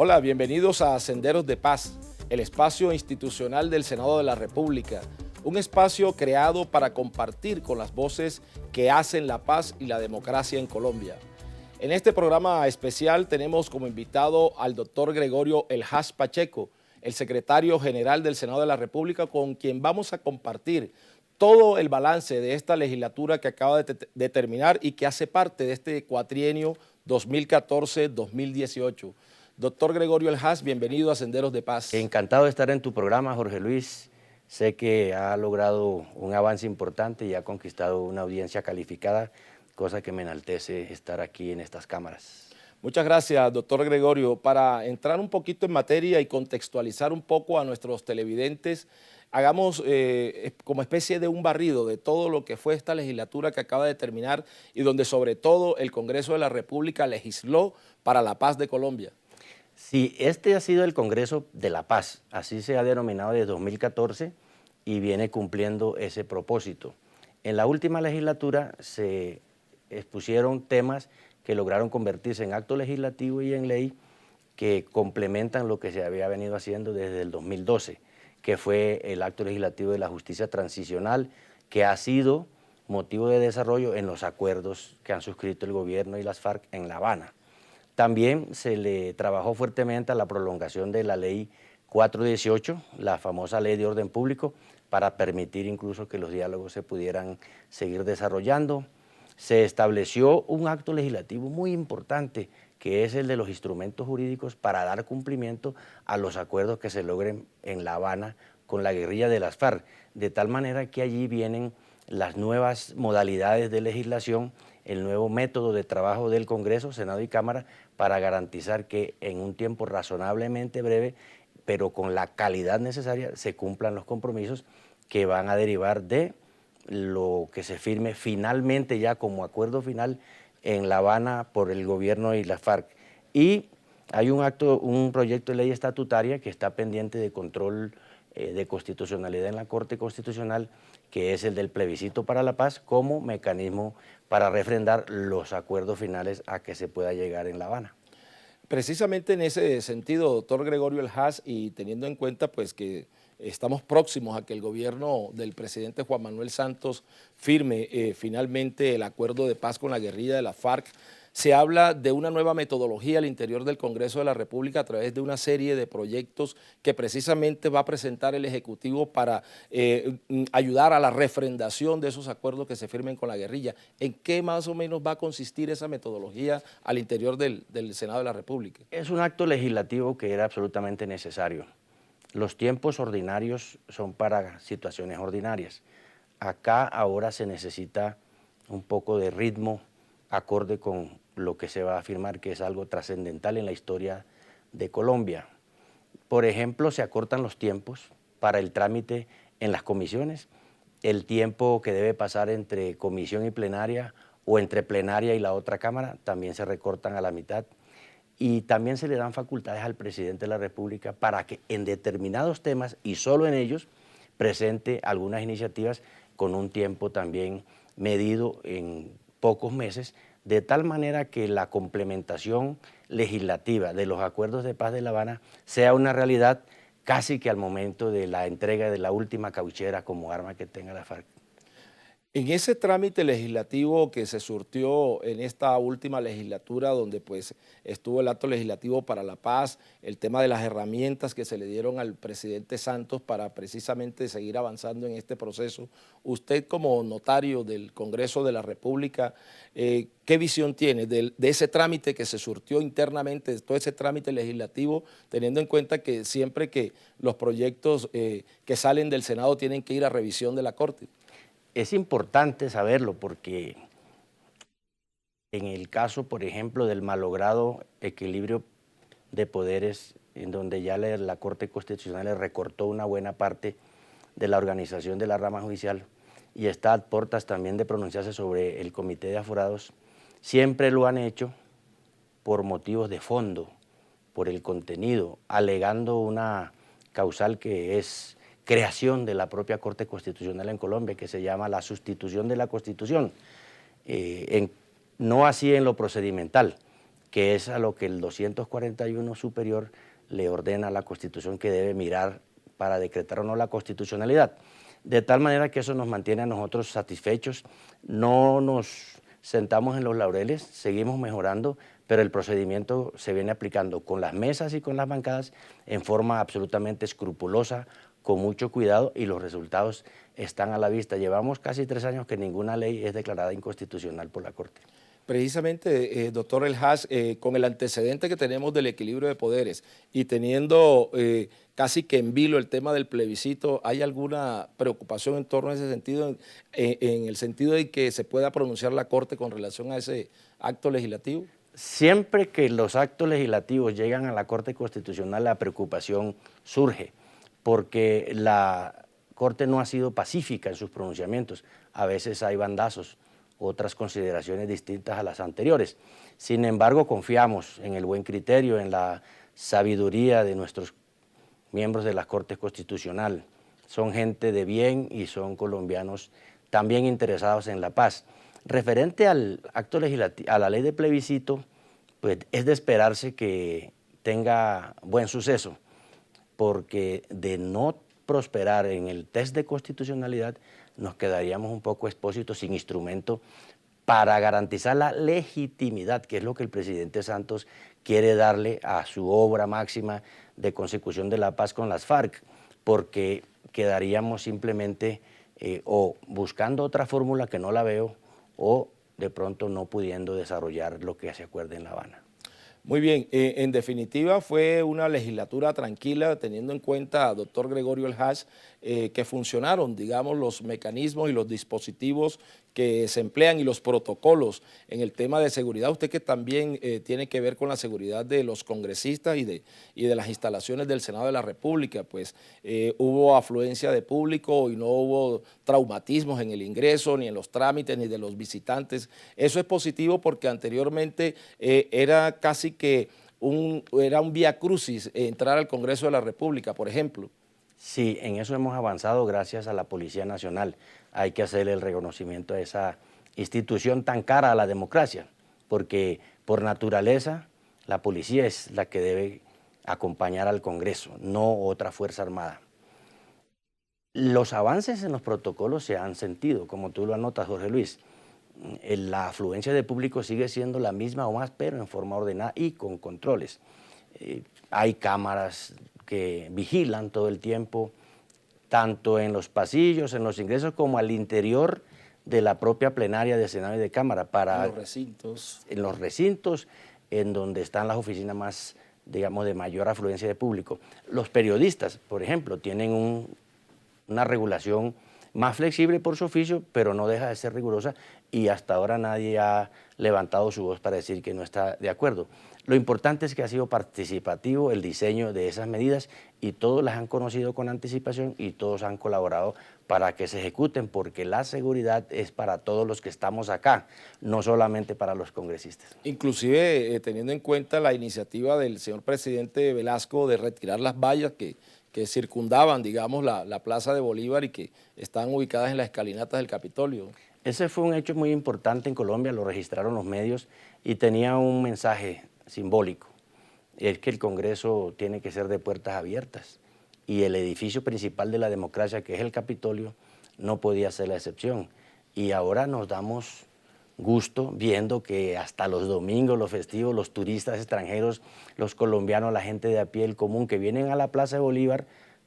Hola, bienvenidos a Senderos de Paz, el espacio institucional del Senado de la República, un espacio creado para compartir con las voces que hacen la paz y la democracia en Colombia. En este programa especial tenemos como invitado al doctor Gregorio El Has Pacheco, el secretario general del Senado de la República, con quien vamos a compartir todo el balance de esta legislatura que acaba de terminar y que hace parte de este cuatrienio 2014-2018. Doctor Gregorio El Has, bienvenido a Senderos de Paz. Encantado de estar en tu programa, Jorge Luis. Sé que ha logrado un avance importante y ha conquistado una audiencia calificada, cosa que me enaltece estar aquí en estas cámaras. Muchas gracias, doctor Gregorio. Para entrar un poquito en materia y contextualizar un poco a nuestros televidentes, hagamos como especie de un barrido de todo lo que fue esta legislatura que acaba de terminar y donde sobre todo el Congreso de la República legisló para la paz de Colombia. Sí, este ha sido el Congreso de la Paz, así se ha denominado desde 2014 y viene cumpliendo ese propósito. En la última legislatura se expusieron temas que lograron convertirse en acto legislativo y en ley que complementan lo que se había venido haciendo desde el 2012, que fue el acto legislativo de la justicia transicional, que ha sido motivo de desarrollo en los acuerdos que han suscrito el gobierno y las FARC en La Habana. También se le trabajó fuertemente a la prolongación de la ley 418, la famosa ley de orden público, para permitir incluso que los diálogos se pudieran seguir desarrollando. Se estableció un acto legislativo muy importante, que es el de los instrumentos jurídicos para dar cumplimiento a los acuerdos que se logren en La Habana con la guerrilla de las FARC, de tal manera que allí vienen las nuevas modalidades de legislación, el nuevo método de trabajo del Congreso, Senado y Cámara, para garantizar que en un tiempo razonablemente breve, pero con la calidad necesaria, se cumplan los compromisos que van a derivar de lo que se firme finalmente ya como acuerdo final en La Habana por el gobierno y la FARC. Y hay un proyecto de ley estatutaria que está pendiente de control de constitucionalidad en la Corte Constitucional, que es el del plebiscito para la paz como mecanismo para refrendar los acuerdos finales a que se pueda llegar en La Habana. Precisamente en ese sentido, doctor Gregorio El Has, y teniendo en cuenta pues que estamos próximos a que el gobierno del presidente Juan Manuel Santos firme finalmente el acuerdo de paz con la guerrilla de la FARC, se habla de una nueva metodología al interior del Congreso de la República a través de una serie de proyectos que precisamente va a presentar el Ejecutivo para ayudar a la refrendación de esos acuerdos que se firmen con la guerrilla. ¿En qué más o menos va a consistir esa metodología al interior del Senado de la República? Es un acto legislativo que era absolutamente necesario. Los tiempos ordinarios son para situaciones ordinarias. Acá ahora se necesita un poco de ritmo acorde con lo que se va a afirmar que es algo trascendental en la historia de Colombia. Por ejemplo, se acortan los tiempos para el trámite en las comisiones, el tiempo que debe pasar entre comisión y plenaria o entre plenaria y la otra cámara también se recortan a la mitad. Y también se le dan facultades al presidente de la República para que en determinados temas y solo en ellos presente algunas iniciativas con un tiempo también medido en pocos meses, de tal manera que la complementación legislativa de los acuerdos de paz de La Habana sea una realidad casi que al momento de la entrega de la última cauchera como arma que tenga la FARC. En ese trámite legislativo que se surtió en esta última legislatura, donde pues estuvo el acto legislativo para la paz, el tema de las herramientas que se le dieron al presidente Santos para precisamente seguir avanzando en este proceso, usted como notario del Congreso de la República, ¿qué visión tiene de ese trámite que se surtió internamente, de todo ese trámite legislativo, teniendo en cuenta que siempre que los proyectos que salen del Senado tienen que ir a revisión de la Corte? Es importante saberlo porque en el caso, por ejemplo, del malogrado equilibrio de poderes, en donde ya la Corte Constitucional le recortó una buena parte de la organización de la rama judicial y está a puertas también de pronunciarse sobre el Comité de Aforados, siempre lo han hecho por motivos de fondo, por el contenido, alegando una causal que es creación de la propia Corte Constitucional en Colombia, que se llama la sustitución de la Constitución, no así en lo procedimental, que es a lo que el 241 superior le ordena a la Constitución que debe mirar para decretar o no la constitucionalidad. De tal manera que eso nos mantiene a nosotros satisfechos, no nos sentamos en los laureles, seguimos mejorando, pero el procedimiento se viene aplicando con las mesas y con las bancadas en forma absolutamente escrupulosa, con mucho cuidado, y los resultados están a la vista. Llevamos casi 3 años que ninguna ley es declarada inconstitucional por la Corte. Precisamente, doctor El Haas, con el antecedente que tenemos del equilibrio de poderes y teniendo casi que en vilo el tema del plebiscito, ¿hay alguna preocupación en torno a ese sentido, en el sentido de que se pueda pronunciar la Corte con relación a ese acto legislativo? Siempre que los actos legislativos llegan a la Corte Constitucional, la preocupación surge, porque la Corte no ha sido pacífica en sus pronunciamientos. A veces hay bandazos, otras consideraciones distintas a las anteriores. Sin embargo, confiamos en el buen criterio, en la sabiduría de nuestros miembros de la Corte Constitucional. Son gente de bien y son colombianos también interesados en la paz. Referente al acto legislativo, a la ley de plebiscito, pues es de esperarse que tenga buen suceso, porque de no prosperar en el test de constitucionalidad, nos quedaríamos un poco expósitos sin instrumento para garantizar la legitimidad, que es lo que el presidente Santos quiere darle a su obra máxima de consecución de la paz con las FARC, porque quedaríamos simplemente o buscando otra fórmula que no la veo, o de pronto no pudiendo desarrollar lo que se acuerde en La Habana. Muy bien, en definitiva fue una legislatura tranquila, teniendo en cuenta, doctor Gregorio El Haas, que funcionaron, digamos, los mecanismos y los dispositivos que se emplean y los protocolos en el tema de seguridad. Usted que también tiene que ver con la seguridad de los congresistas y de las instalaciones del Senado de la República, pues hubo afluencia de público y no hubo traumatismos en el ingreso, ni en los trámites, ni de los visitantes. Eso es positivo porque anteriormente era casi que era un vía crucis entrar al Congreso de la República, por ejemplo. Sí, en eso hemos avanzado gracias a la Policía Nacional. Hay que hacerle el reconocimiento a esa institución tan cara a la democracia, porque por naturaleza la policía es la que debe acompañar al Congreso, no otra fuerza armada. Los avances en los protocolos se han sentido, como tú lo anotas, Jorge Luis. La afluencia de público sigue siendo la misma o más, pero en forma ordenada y con controles. Hay cámaras que vigilan todo el tiempo, tanto en los pasillos, en los ingresos, como al interior de la propia plenaria de Senado y de Cámara. En los recintos. En los recintos, en donde están las oficinas más, digamos, de mayor afluencia de público. Los periodistas, por ejemplo, tienen una regulación más flexible por su oficio, pero no deja de ser rigurosa, y hasta ahora nadie ha levantado su voz para decir que no está de acuerdo. Lo importante es que ha sido participativo el diseño de esas medidas y todos las han conocido con anticipación y todos han colaborado para que se ejecuten, porque la seguridad es para todos los que estamos acá, no solamente para los congresistas. Inclusive teniendo en cuenta la iniciativa del señor presidente Velasco de retirar las vallas que circundaban, digamos, la Plaza de Bolívar y que están ubicadas en las escalinatas del Capitolio. Ese fue un hecho muy importante en Colombia, lo registraron los medios y tenía un mensaje simbólico. Es que el Congreso tiene que ser de puertas abiertas y el edificio principal de la democracia, que es el Capitolio, no podía ser la excepción. Y ahora nos damos gusto viendo que hasta los domingos, los festivos, los turistas extranjeros, los colombianos, la gente de a pie, el común, que vienen a la Plaza de Bolívar,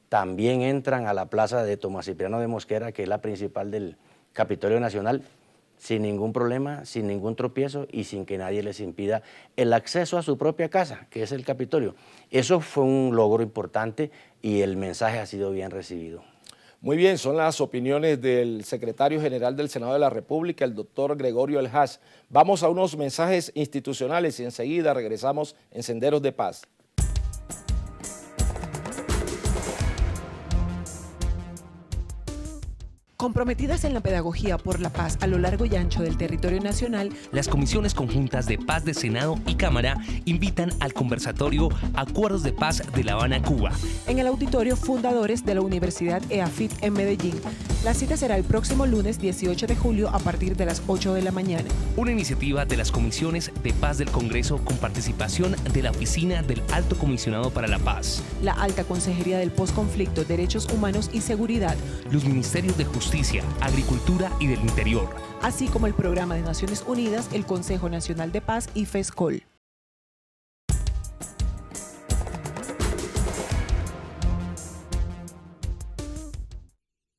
también entran a la Plaza de Tomás Cipriano de Mosquera, que es la principal del Capitolio Nacional, sin ningún problema, sin ningún tropiezo y sin que nadie les impida el acceso a su propia casa, que es el Capitolio. Eso fue un logro importante y el mensaje ha sido bien recibido. Muy bien, son las opiniones del secretario general del Senado de la República, el doctor Gregorio El Haas. Vamos a unos mensajes institucionales y enseguida regresamos en Senderos de Paz. Comprometidas en la pedagogía por la paz a lo largo y ancho del territorio nacional, las comisiones conjuntas de paz de Senado y Cámara invitan al conversatorio Acuerdos de Paz de La Habana, Cuba, en el auditorio Fundadores de la Universidad EAFIT en Medellín. La cita será el próximo lunes 18 de julio a partir de las 8 de la mañana. Una iniciativa de las comisiones de paz del Congreso con participación de la Oficina del Alto Comisionado para la Paz, la Alta Consejería del Postconflicto, Derechos Humanos y Seguridad, los Ministerios de Justicia, Agricultura y del Interior, así como el Programa de Naciones Unidas, el Consejo Nacional de Paz y FESCOL.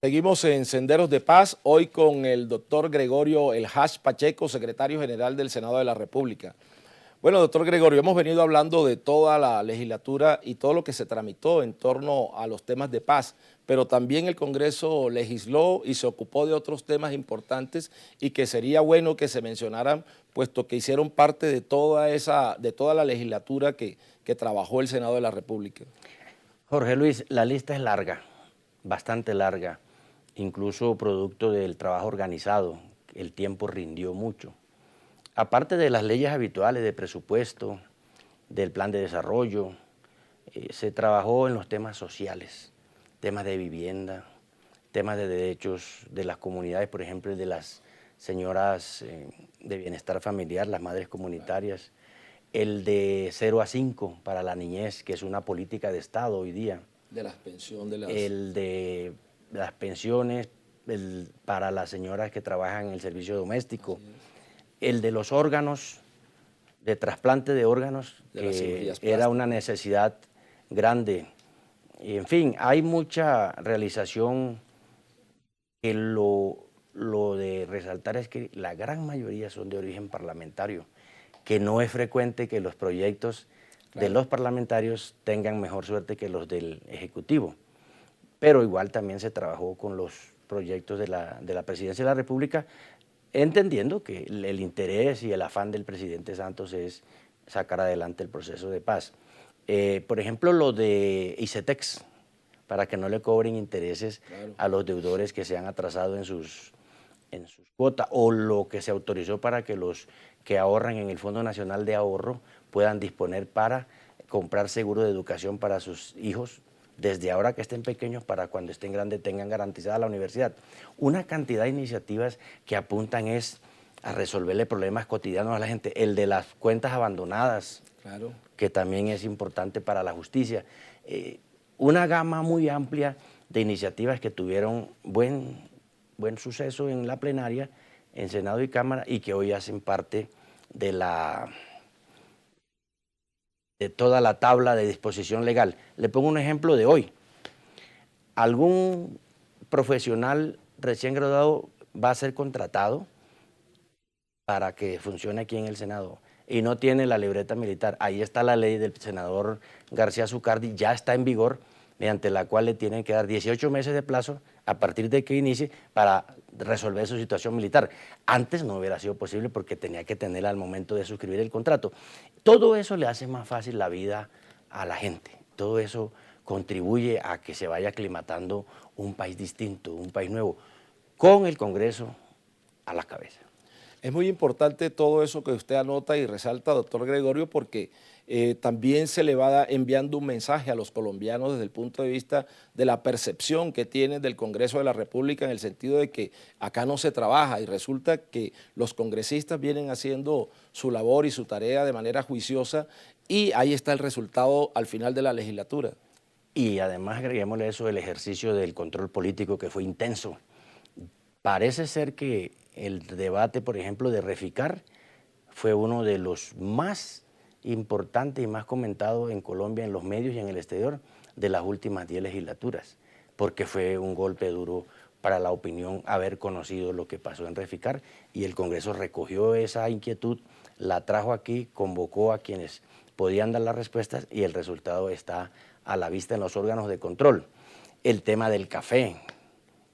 Seguimos en Senderos de Paz, hoy con el doctor Gregorio El Hash Pacheco, secretario general del Senado de la República. Bueno, doctor Gregorio, hemos venido hablando de toda la legislatura y todo lo que se tramitó en torno a los temas de paz, pero también el Congreso legisló y se ocupó de otros temas importantes y que sería bueno que se mencionaran, puesto que hicieron parte de toda la legislatura que trabajó el Senado de la República. Jorge Luis, la lista es larga, bastante larga, incluso producto del trabajo organizado, el tiempo rindió mucho. Aparte de las leyes habituales de presupuesto, del plan de desarrollo, se trabajó en los temas sociales, temas de vivienda, temas de derechos de las comunidades, por ejemplo, el de las señoras de bienestar familiar, las madres comunitarias, el de 0 a 5 para la niñez, que es una política de Estado hoy día. De las pensiones. El de las pensiones para las señoras que trabajan en el servicio doméstico. El de los órganos, de trasplante de órganos, que era una necesidad grande. Y en fin, hay mucha realización que lo de resaltar es que la gran mayoría son de origen parlamentario, que no es frecuente que los proyectos de los parlamentarios tengan mejor suerte que los del Ejecutivo. Pero igual también se trabajó con los proyectos de la Presidencia de la República, entendiendo que el interés y el afán del presidente Santos es sacar adelante el proceso de paz. Por ejemplo, lo de ICETEX, para que no le cobren intereses a los deudores que se han atrasado en sus cuotas, o lo que se autorizó para que los que ahorran en el Fondo Nacional de Ahorro puedan disponer para comprar seguro de educación para sus hijos, desde ahora que estén pequeños para cuando estén grandes tengan garantizada la universidad. Una cantidad de iniciativas que apuntan es a resolverle problemas cotidianos a la gente. El de las cuentas abandonadas, que también es importante para la justicia. Una gama muy amplia de iniciativas que tuvieron buen suceso en la plenaria, en Senado y Cámara, y que hoy hacen parte de toda la tabla de disposición legal. Le pongo un ejemplo de hoy. Algún profesional recién graduado va a ser contratado para que funcione aquí en el Senado y no tiene la libreta militar. Ahí está la ley del senador García Zucardi, ya está en vigor, mediante la cual le tienen que dar 18 meses de plazo a partir de que inicie para resolver su situación militar. Antes no hubiera sido posible porque tenía que tenerla al momento de suscribir el contrato. Todo eso le hace más fácil la vida a la gente. Todo eso contribuye a que se vaya aclimatando un país distinto, un país nuevo, con el Congreso a la cabeza. Es muy importante todo eso que usted anota y resalta, doctor Gregorio, porque también se le va enviando un mensaje a los colombianos desde el punto de vista de la percepción que tienen del Congreso de la República, en el sentido de que acá no se trabaja y resulta que los congresistas vienen haciendo su labor y su tarea de manera juiciosa y ahí está el resultado al final de la legislatura. Y además agreguémosle eso, el ejercicio del control político que fue intenso. Parece ser que el debate, por ejemplo, de Reficar fue uno de los más importantes y más comentados en Colombia, en los medios y en el exterior, de las últimas 10 legislaturas, porque fue un golpe duro para la opinión haber conocido lo que pasó en Reficar, y el Congreso recogió esa inquietud, la trajo aquí, convocó a quienes podían dar las respuestas y el resultado está a la vista en los órganos de control. El tema del café,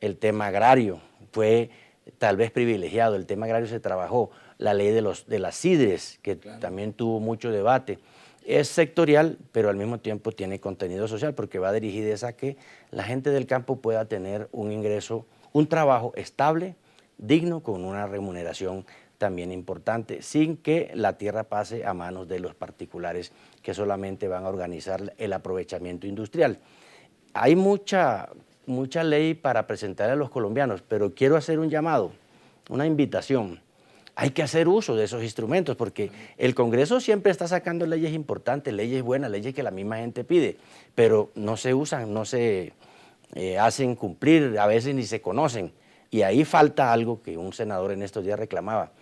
el tema agrario fue tal vez privilegiado, el tema agrario se trabajó, la ley de las sidres, que también tuvo mucho debate. Es sectorial, pero al mismo tiempo tiene contenido social, porque va dirigida a que la gente del campo pueda tener un ingreso un trabajo estable, digno, con una remuneración también importante, sin que la tierra pase a manos de los particulares que solamente van a organizar el aprovechamiento industrial. Hay mucha ley para presentar a los colombianos, pero quiero hacer un llamado, una invitación. Hay que hacer uso de esos instrumentos, porque el Congreso siempre está sacando leyes importantes, leyes buenas, leyes que la misma gente pide, pero no se usan, no se hacen cumplir, a veces ni se conocen. Y ahí falta algo que un senador en estos días reclamaba.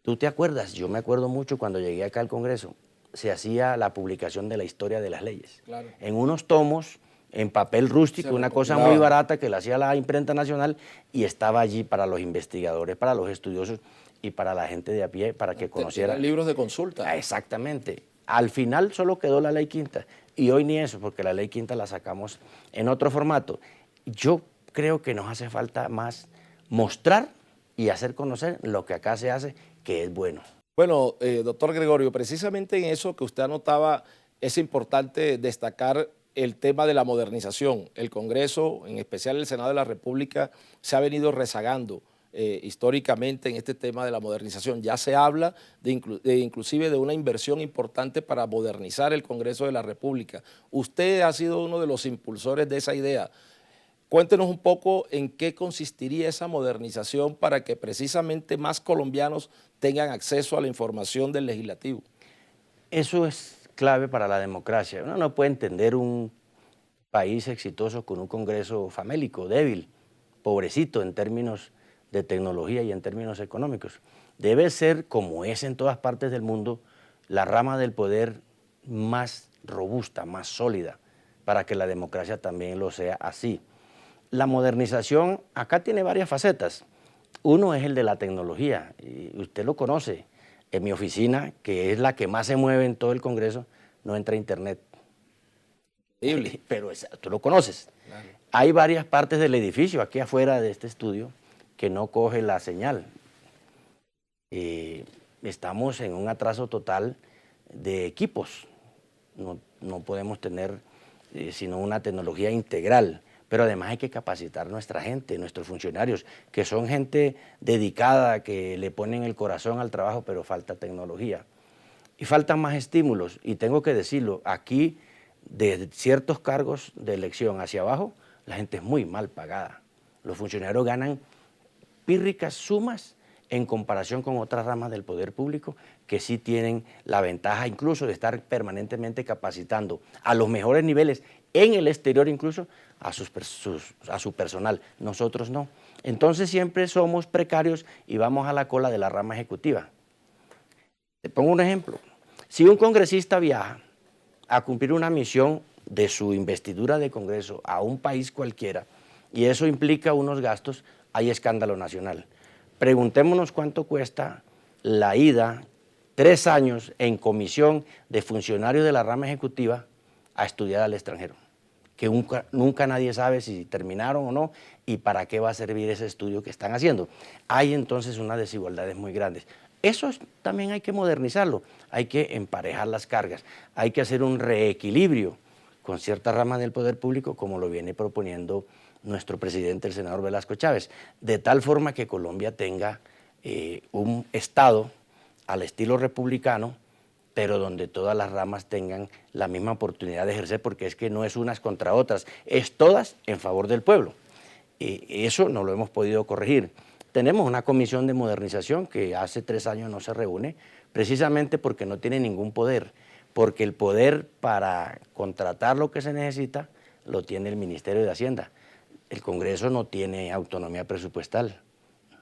¿Tú te acuerdas? Yo me acuerdo mucho cuando llegué acá al Congreso, se hacía la publicación de la historia de las leyes. Claro. En unos tomos, en papel rústico, una cosa muy barata que la hacía la imprenta nacional, y estaba allí para los investigadores, para los estudiosos y para la gente de a pie, para que conociera. Libros de consulta. Exactamente. Al final solo quedó la ley quinta, y hoy ni eso, porque la ley quinta la sacamos en otro formato. Yo creo que nos hace falta más mostrar y hacer conocer lo que acá se hace, que es bueno. Bueno, doctor Gregorio, precisamente en eso que usted anotaba, es importante destacar el tema de la modernización. El Congreso, en especial el Senado de la República, se ha venido rezagando históricamente en este tema de la modernización. Ya se habla inclusive de una inversión importante para modernizar el Congreso de la República. Usted ha sido uno de los impulsores de esa idea. Cuéntenos un poco en qué consistiría esa modernización para que precisamente más colombianos tengan acceso a la información del legislativo. Eso es clave para la democracia. Uno no puede entender un país exitoso con un Congreso famélico, débil, pobrecito en términos de tecnología y en términos económicos. Debe ser, como es en todas partes del mundo, la rama del poder más robusta, más sólida, para que la democracia también lo sea así. La modernización acá tiene varias facetas. Uno es el de la tecnología, y usted lo conoce. En mi oficina, que es la que más se mueve en todo el Congreso, no entra internet. Pero tú lo conoces. Claro. Hay varias partes del edificio, aquí afuera de este estudio, que no coge la señal. Estamos en un atraso total de equipos. No podemos tener sino una tecnología integral. Pero además hay que capacitar a nuestra gente, nuestros funcionarios, que son gente dedicada, que le ponen el corazón al trabajo, pero falta tecnología. Y faltan más estímulos, y tengo que decirlo, aquí de ciertos cargos de elección hacia abajo, la gente es muy mal pagada. Los funcionarios ganan pírricas sumas en comparación con otras ramas del poder público que sí tienen la ventaja incluso de estar permanentemente capacitando a los mejores niveles en el exterior incluso a su personal. Nosotros no. Entonces siempre somos precarios y vamos a la cola de la rama ejecutiva. Te pongo un ejemplo. Si un congresista viaja a cumplir una misión de su investidura de Congreso a un país cualquiera y eso implica unos gastos, hay escándalo nacional. Preguntémonos cuánto cuesta la ida 3 años en comisión de funcionarios de la rama ejecutiva a estudiar al extranjero, que nunca nadie sabe si terminaron o no y para qué va a servir ese estudio que están haciendo. Hay entonces unas desigualdades muy grandes. Eso también hay que modernizarlo, hay que emparejar las cargas, hay que hacer un reequilibrio con ciertas ramas del poder público como lo viene proponiendo nuestro presidente, el senador Velasco Chávez, de tal forma que Colombia tenga un Estado al estilo republicano, pero donde todas las ramas tengan la misma oportunidad de ejercer, porque es que no es unas contra otras, es todas en favor del pueblo. Eso no lo hemos podido corregir. Tenemos una comisión de modernización que hace 3 años no se reúne, precisamente porque no tiene ningún poder, porque el poder para contratar lo que se necesita lo tiene el Ministerio de Hacienda. El Congreso no tiene autonomía presupuestal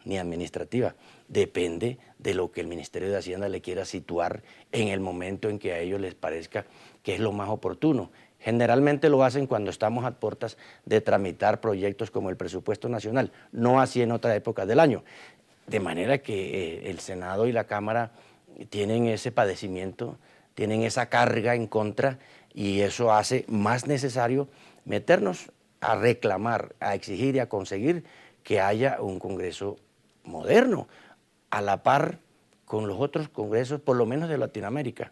ni administrativa, depende de lo que el Ministerio de Hacienda le quiera situar en el momento en que a ellos les parezca que es lo más oportuno. Generalmente lo hacen cuando estamos a puertas de tramitar proyectos como el presupuesto nacional, no así en otras épocas del año. De manera que el Senado y la Cámara tienen ese padecimiento, tienen esa carga en contra y eso hace más necesario meternos a reclamar, a exigir y a conseguir que haya un Congreso moderno, a la par con los otros congresos, por lo menos de Latinoamérica.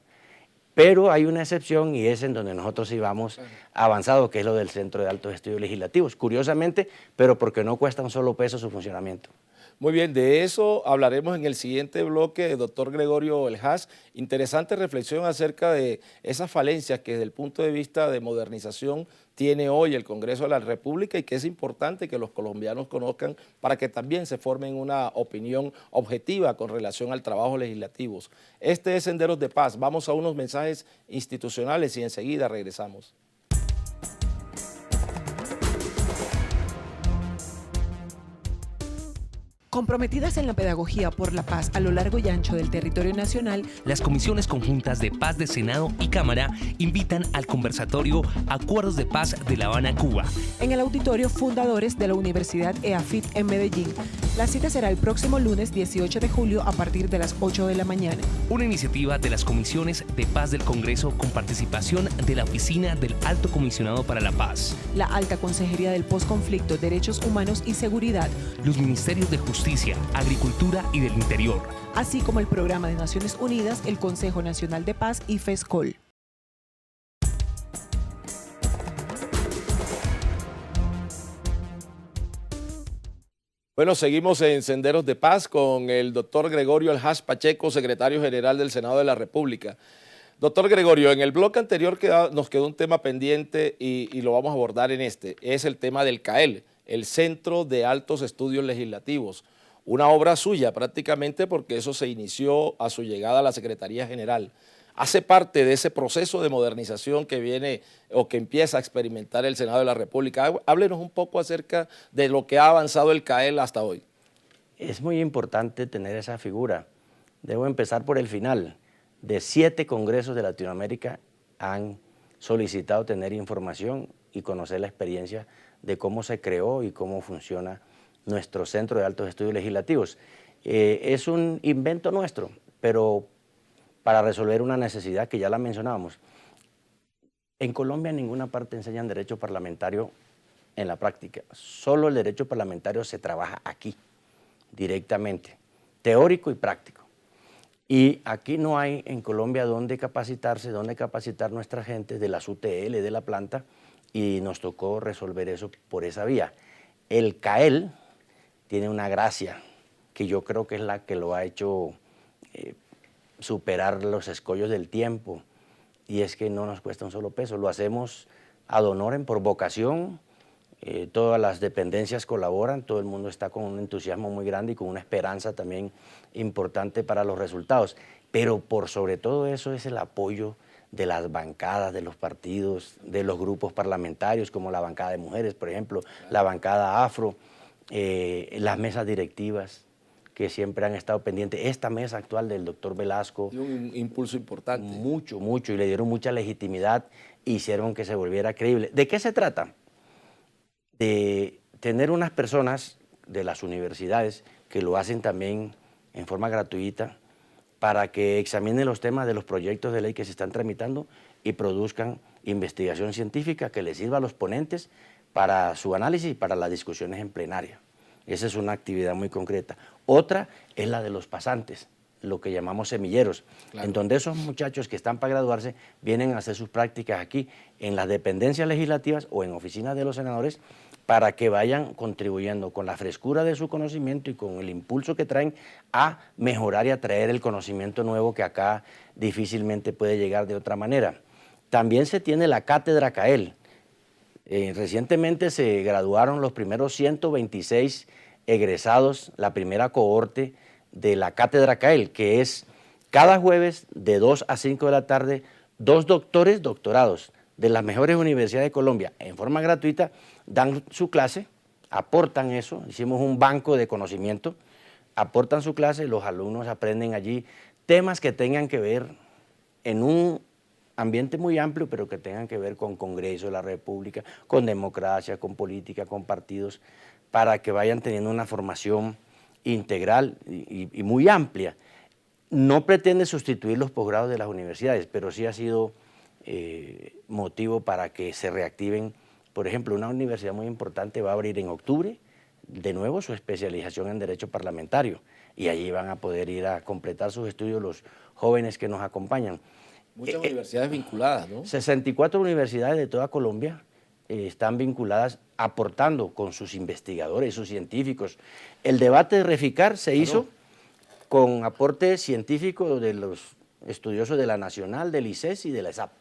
pero hay una excepción y es en donde nosotros sí vamos avanzado, que es lo del Centro de Altos Estudios Legislativos, curiosamente, pero porque no cuesta un solo peso su funcionamiento. Muy bien, de eso hablaremos en el siguiente bloque, doctor Gregorio El Haas. Interesante reflexión acerca de esas falencias que desde el punto de vista de modernización tiene hoy el Congreso de la República y que es importante que los colombianos conozcan para que también se formen una opinión objetiva con relación al trabajo legislativo. Este es Senderos de Paz. Vamos a unos mensajes institucionales y enseguida regresamos. Comprometidas en la pedagogía por la paz a lo largo y ancho del territorio nacional, las comisiones conjuntas de paz de Senado y Cámara invitan al conversatorio Acuerdos de Paz de La Habana, Cuba. En el auditorio Fundadores de la Universidad EAFIT en Medellín. La cita será el próximo lunes 18 de julio a partir de las 8 de la mañana. Una iniciativa de las comisiones de paz del Congreso con participación de la Oficina del Alto Comisionado para la Paz, la Alta Consejería del Postconflicto, Derechos Humanos y Seguridad, los Ministerios de Justicia, Agricultura y del Interior, así como el Programa de Naciones Unidas, el Consejo Nacional de Paz y FESCOL. Bueno, seguimos en Senderos de Paz con el doctor Gregorio El Haas Pacheco, secretario general del Senado de la República. Doctor Gregorio, en el bloque anterior nos quedó un tema pendiente y lo vamos a abordar en este. Es el tema del CAEL, el Centro de Altos Estudios Legislativos. Una obra suya prácticamente porque eso se inició a su llegada a la Secretaría General. Hace parte de ese proceso de modernización que viene o que empieza a experimentar el Senado de la República. Háblenos un poco acerca de lo que ha avanzado el CAEL hasta hoy. Es muy importante tener esa figura. Debo empezar por el final. De 7 congresos de Latinoamérica han solicitado tener información y conocer la experiencia de cómo se creó y cómo funciona nuestro Centro de Altos Estudios Legislativos. Es un invento nuestro, pero para resolver una necesidad que ya la mencionábamos. En Colombia en ninguna parte enseñan derecho parlamentario en la práctica. Solo el derecho parlamentario se trabaja aquí, directamente, teórico y práctico. Y aquí no hay en Colombia donde capacitarse, donde capacitar nuestra gente de las UTL, de la planta, y nos tocó resolver eso por esa vía. El CAEL tiene una gracia que yo creo que es la que lo ha hecho superar los escollos del tiempo, y es que no nos cuesta un solo peso, lo hacemos ad honorem, por vocación, todas las dependencias colaboran, todo el mundo está con un entusiasmo muy grande y con una esperanza también importante para los resultados, pero por sobre todo eso es el apoyo de las bancadas, de los partidos, de los grupos parlamentarios, como la bancada de mujeres, por ejemplo, la bancada afro, las mesas directivas, que siempre han estado pendientes. Esta mesa actual del doctor Velasco. Y un impulso importante. Mucho, mucho, y le dieron mucha legitimidad, hicieron que se volviera creíble. ¿De qué se trata? De tener unas personas de las universidades que lo hacen también en forma gratuita para que examinen los temas de los proyectos de ley que se están tramitando y produzcan investigación científica que les sirva a los ponentes para su análisis y para las discusiones en plenaria. Esa es una actividad muy concreta. Otra es la de los pasantes, lo que llamamos semilleros, claro, en donde esos muchachos que están para graduarse vienen a hacer sus prácticas aquí en las dependencias legislativas o en oficinas de los senadores para que vayan contribuyendo con la frescura de su conocimiento y con el impulso que traen a mejorar y a traer el conocimiento nuevo que acá difícilmente puede llegar de otra manera. También se tiene la cátedra CAEL. Recientemente se graduaron los primeros 126 egresados, la primera cohorte de la cátedra CAEL, que es cada jueves de 2 a 5 de la tarde, 2 doctores doctorados de las mejores universidades de Colombia en forma gratuita dan su clase, aportan eso, hicimos un banco de conocimiento, aportan su clase, los alumnos aprenden allí temas que tengan que ver en un ambiente muy amplio, pero que tengan que ver con Congreso de la República, con democracia, con política, con partidos, para que vayan teniendo una formación integral y muy amplia. No pretende sustituir los posgrados de las universidades, pero sí ha sido motivo para que se reactiven. Por ejemplo, una universidad muy importante va a abrir en octubre de nuevo su especialización en Derecho Parlamentario, y allí van a poder ir a completar sus estudios los jóvenes que nos acompañan. Muchas universidades vinculadas, ¿no? 64 universidades de toda Colombia están vinculadas, aportando con sus investigadores, sus científicos. El debate de Reficar se hizo con aporte científico de los estudiosos de la Nacional, del ICES y de la ESAP,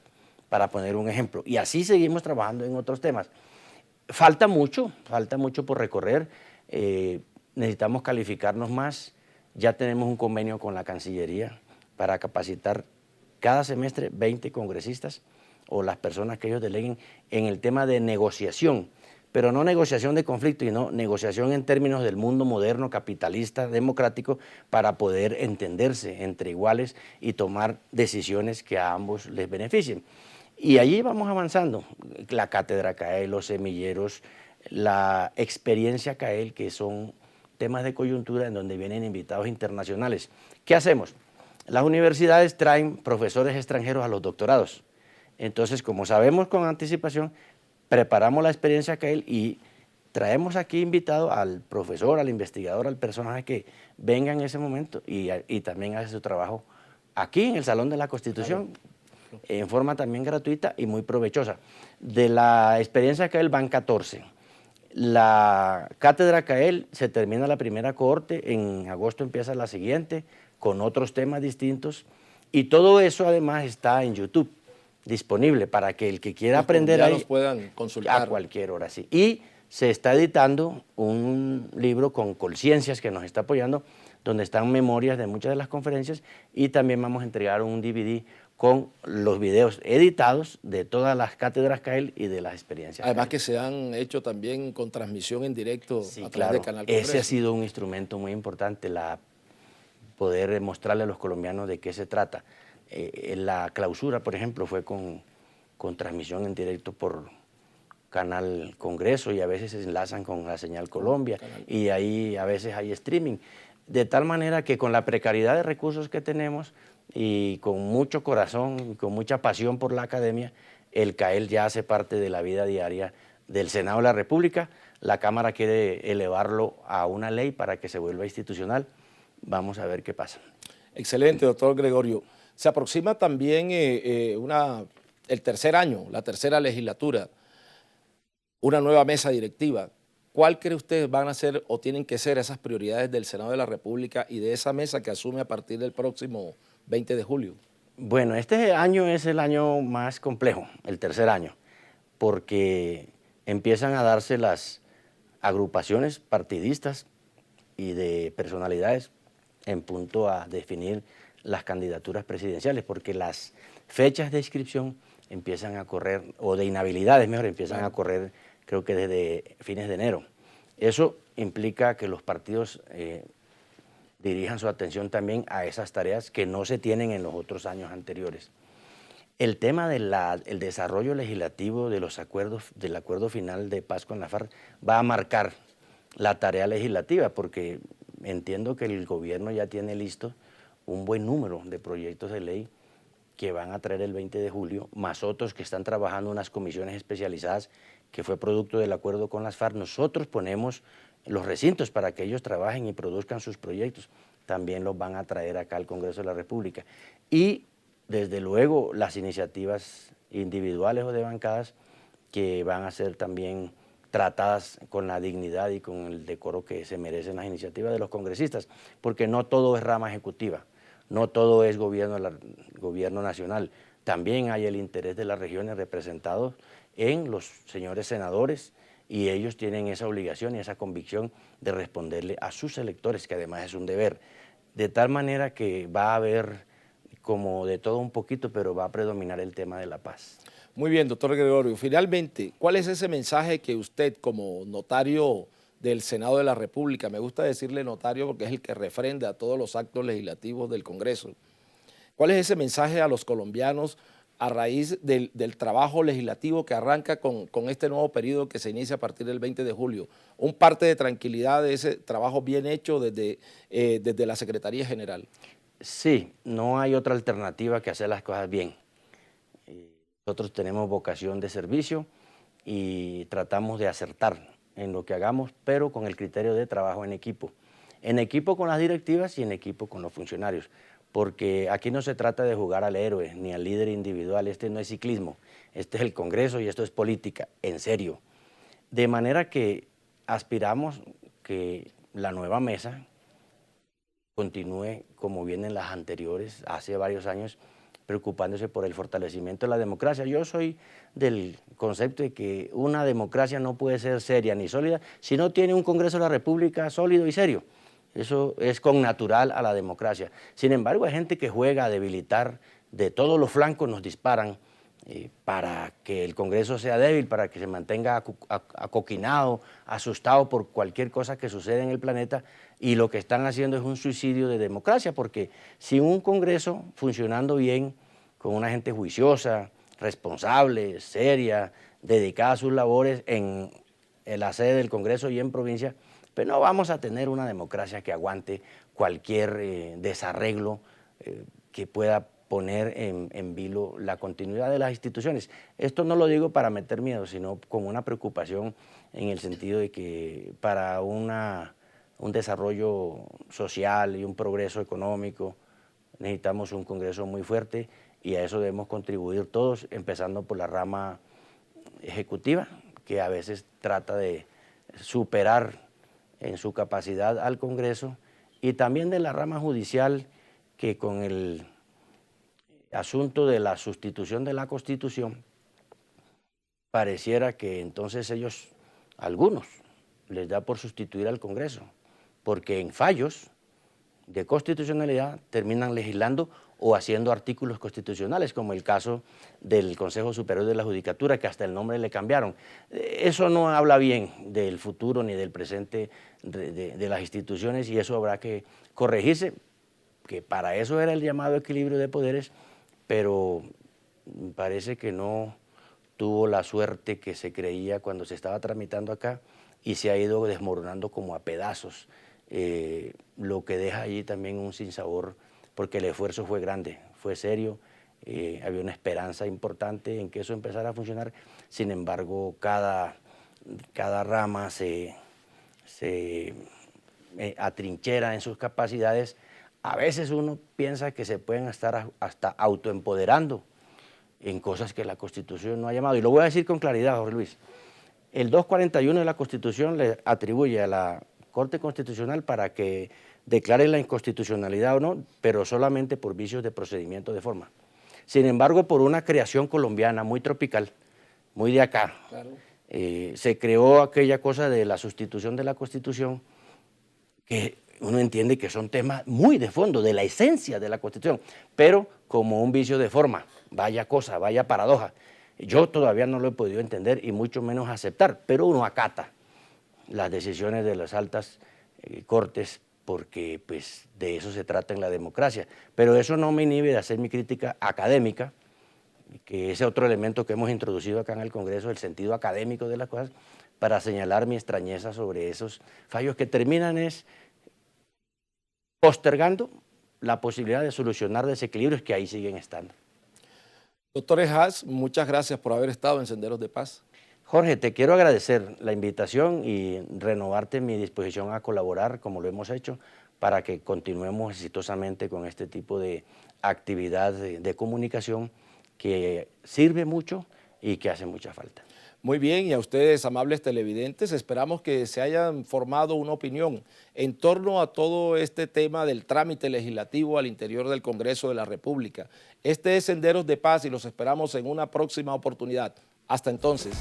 para poner un ejemplo. Y así seguimos trabajando en otros temas. Falta mucho por recorrer. Necesitamos calificarnos más. Ya tenemos un convenio con la Cancillería para capacitar cada semestre 20 congresistas o las personas que ellos deleguen en el tema de negociación, pero no negociación de conflicto, sino negociación en términos del mundo moderno, capitalista, democrático, para poder entenderse entre iguales y tomar decisiones que a ambos les beneficien. Y allí vamos avanzando, la cátedra CAEL, los semilleros, la experiencia CAEL, que son temas de coyuntura en donde vienen invitados internacionales. ¿Qué hacemos? Las universidades traen profesores extranjeros a los doctorados. Entonces, como sabemos con anticipación, preparamos la experiencia CAEL y traemos aquí invitado al profesor, al investigador, al personaje que venga en ese momento y también hace su trabajo aquí en el Salón de la Constitución, en forma también gratuita y muy provechosa. De la experiencia CAEL van 14. La cátedra CAEL se termina la primera cohorte, en agosto empieza la siguiente, con otros temas distintos, y todo eso además está en YouTube, disponible para que el que quiera aprender ahí puedan consultar a cualquier hora. Sí. Y se está editando un libro con Colciencias, que nos está apoyando, donde están memorias de muchas de las conferencias, y también vamos a entregar un DVD con los videos editados de todas las cátedras CAEL y de las experiencias. Además CAEL. que se han hecho también con transmisión en directo a través Claro, de Canal Congreso. ese ha sido un instrumento muy importante, poder mostrarle a los colombianos de qué se trata. La clausura, por ejemplo, fue con transmisión en directo por Canal Congreso, y a veces se enlazan con la Señal Colombia, y ahí a veces hay streaming. De tal manera que con la precariedad de recursos que tenemos y con mucho corazón y con mucha pasión por la academia, el CAEL ya hace parte de la vida diaria del Senado de la República. La Cámara quiere elevarlo a una ley para que se vuelva institucional. Vamos a ver qué pasa. Excelente, doctor Gregorio. Se aproxima también el tercer año, la tercera legislatura, una nueva mesa directiva. ¿Cuál cree usted van a ser o tienen que ser esas prioridades del Senado de la República y de esa mesa que asume a partir del próximo 20 de julio? Bueno, este año es el año más complejo, el tercer año, porque empiezan a darse las agrupaciones partidistas y de personalidades en punto a definir las candidaturas presidenciales, porque las fechas de inscripción empiezan a correr, o de inhabilidades mejor, empiezan a correr creo que desde fines de enero. Eso implica que los partidos dirijan su atención también a esas tareas que no se tienen en los otros años anteriores. El tema del desarrollo legislativo de los acuerdos, del acuerdo final de paz con la FARC, va a marcar la tarea legislativa, porque entiendo que el gobierno ya tiene listo un buen número de proyectos de ley que van a traer el 20 de julio, más otros que están trabajando unas comisiones especializadas que fue producto del acuerdo con las FARC. Nosotros ponemos los recintos para que ellos trabajen y produzcan sus proyectos. También los van a traer acá al Congreso de la República. Y desde luego las iniciativas individuales o de bancadas que van a ser también tratadas con la dignidad y con el decoro que se merecen las iniciativas de los congresistas, porque no todo es rama ejecutiva, no todo es gobierno nacional, también hay el interés de las regiones representados en los señores senadores, y ellos tienen esa obligación y esa convicción de responderle a sus electores, que además es un deber, de tal manera que va a haber como de todo un poquito, pero va a predominar el tema de la paz. Muy bien, doctor Gregorio. Finalmente, ¿cuál es ese mensaje que usted, como notario del Senado de la República, me gusta decirle notario porque es el que refrenda a todos los actos legislativos del Congreso, cuál es ese mensaje a los colombianos a raíz del trabajo legislativo que arranca con este nuevo periodo que se inicia a partir del 20 de julio? Un parte de tranquilidad de ese trabajo bien hecho desde la Secretaría General. Sí, no hay otra alternativa que hacer las cosas bien. Nosotros tenemos vocación de servicio y tratamos de acertar en lo que hagamos, pero con el criterio de trabajo en equipo con las directivas y en equipo con los funcionarios, porque aquí no se trata de jugar al héroe ni al líder individual, este no es ciclismo, este es el Congreso y esto es política, en serio. De manera que aspiramos que la nueva mesa continúe como vienen las anteriores, hace varios años, preocupándose por el fortalecimiento de la democracia. Yo soy del concepto de que una democracia no puede ser seria ni sólida si no tiene un Congreso de la República sólido y serio. Eso es connatural a la democracia. Sin embargo, hay gente que juega a debilitar, de todos los flancos nos disparan para que el Congreso sea débil, para que se mantenga acoquinado, asustado por cualquier cosa que suceda en el planeta, y lo que están haciendo es un suicidio de democracia, porque sin un Congreso funcionando bien, con una gente juiciosa, responsable, seria, dedicada a sus labores en la sede del Congreso y en provincia, pues no vamos a tener una democracia que aguante cualquier desarreglo que pueda poner en vilo la continuidad de las instituciones. Esto no lo digo para meter miedo, sino con una preocupación en el sentido de que para un desarrollo social y un progreso económico necesitamos un Congreso muy fuerte y a eso debemos contribuir todos, empezando por la rama ejecutiva, que a veces trata de superar en su capacidad al Congreso, y también de la rama judicial, que con el asunto de la sustitución de la Constitución, pareciera que entonces ellos, algunos, les da por sustituir al Congreso, porque en fallos de constitucionalidad terminan legislando o haciendo artículos constitucionales, como el caso del Consejo Superior de la Judicatura, que hasta el nombre le cambiaron. Eso no habla bien del futuro ni del presente de las instituciones, y eso habrá que corregirse, que para eso era el llamado equilibrio de poderes, pero parece que no tuvo la suerte que se creía cuando se estaba tramitando acá y se ha ido desmoronando como a pedazos, lo que deja allí también un sinsabor, porque el esfuerzo fue grande, fue serio, había una esperanza importante en que eso empezara a funcionar. Sin embargo, cada rama se atrinchera en sus capacidades. A veces uno piensa que se pueden estar hasta autoempoderando en cosas que la Constitución no ha llamado. Y lo voy a decir con claridad, Jorge Luis. El 241 de la Constitución le atribuye a la Corte Constitucional para que declare la inconstitucionalidad o no, pero solamente por vicios de procedimiento de forma. Sin embargo, por una creación colombiana muy tropical, muy de acá, claro, se creó aquella cosa de la sustitución de la Constitución, que uno entiende que son temas muy de fondo, de la esencia de la Constitución, pero como un vicio de forma. Vaya cosa, vaya paradoja. Yo todavía no lo he podido entender y mucho menos aceptar, pero uno acata las decisiones de las altas cortes, porque pues de eso se trata en la democracia. Pero eso no me inhibe de hacer mi crítica académica, que es otro elemento que hemos introducido acá en el Congreso, el sentido académico de las cosas, para señalar mi extrañeza sobre esos fallos que terminan postergando la posibilidad de solucionar desequilibrios que ahí siguen estando. Doctor Haas, muchas gracias por haber estado en Senderos de Paz. Jorge, te quiero agradecer la invitación y renovarte mi disposición a colaborar, como lo hemos hecho, para que continuemos exitosamente con este tipo de actividad de comunicación que sirve mucho y que hace mucha falta. Muy bien, y a ustedes, amables televidentes, esperamos que se hayan formado una opinión en torno a todo este tema del trámite legislativo al interior del Congreso de la República. Este es Senderos de Paz y los esperamos en una próxima oportunidad. Hasta entonces.